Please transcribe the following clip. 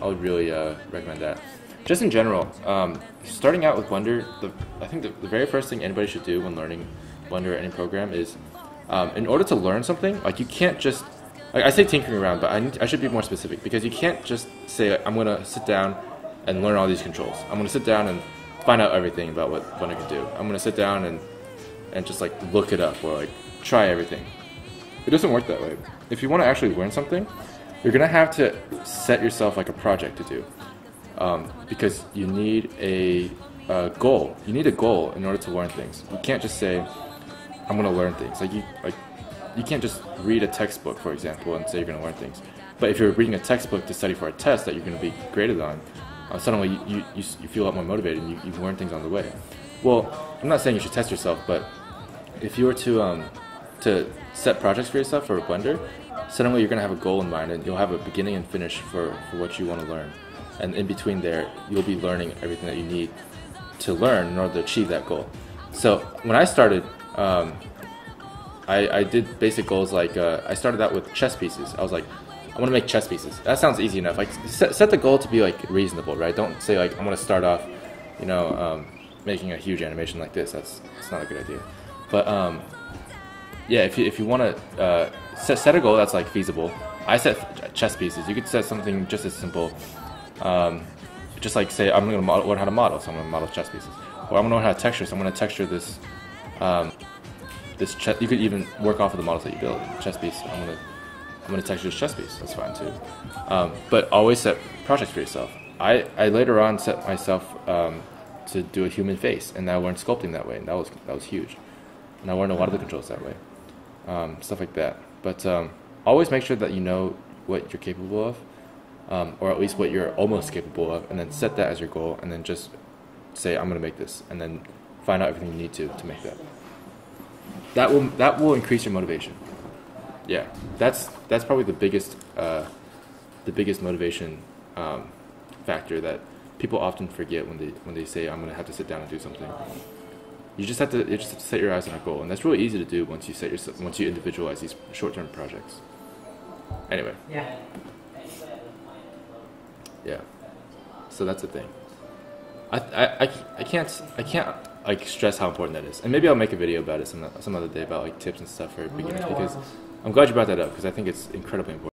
I would really recommend that. Just in general, starting out with Blender, I think the very first thing anybody should do when learning Blender or any program is, in order to learn something, like you can't just, like I say tinkering around, but I should be more specific, because you can't just say, I'm going to sit down and learn all these controls. I'm going to sit down and find out everything about what Blender can do. I'm going to sit down and just like look it up or like try everything. It doesn't work that way. If you want to actually learn something, you're going to have to set yourself like a project to do. Because you need a goal. You need a goal in order to learn things. You can't just say, I'm going to learn things. You can't just read a textbook, for example, and say you're going to learn things. But if you're reading a textbook to study for a test that you're going to be graded on, suddenly you feel a lot more motivated and you learn things on the way. Well, I'm not saying you should test yourself, but if you were to set projects for yourself for Blender, suddenly you're going to have a goal in mind and you'll have a beginning and finish for what you want to learn. And in between there, you'll be learning everything that you need to learn in order to achieve that goal. So when I started, I did basic goals like, I started out with chess pieces. I was like, I want to make chess pieces. That sounds easy enough. Like set the goal to be like reasonable, right? Don't say like, I'm going to start off, making a huge animation like this. That's not a good idea. But yeah, if you want to set a goal that's like feasible. I set chess pieces. You could set something just as simple. Just like say, I'm going to learn how to model, so I'm going to model chess pieces. Or I'm going to learn how to texture, so I'm going to texture this. This chess. You could even work off of the models that you build. Chess piece. I'm going to texture this chess piece. That's fine too. But always set projects for yourself. I later on set myself to do a human face, and I learned sculpting that way, and that was huge. And I learned a lot of the controls that way, stuff like that. But always make sure that you know what you're capable of. Or at least what you're almost capable of, and then set that as your goal, and then just say, I'm going to make this, and then find out everything you need to make that. That will increase your motivation. Yeah, that's probably the biggest motivation factor that people often forget when they say, I'm going to have to sit down and do something. You just have to set your eyes on a goal, and that's really easy to do once you individualize these short-term projects. Anyway. Yeah, so that's the thing. I can't like stress how important that is, and maybe I'll make a video about it some other day about like tips and stuff for beginners, because I'm glad you brought that up, because I think it's incredibly important.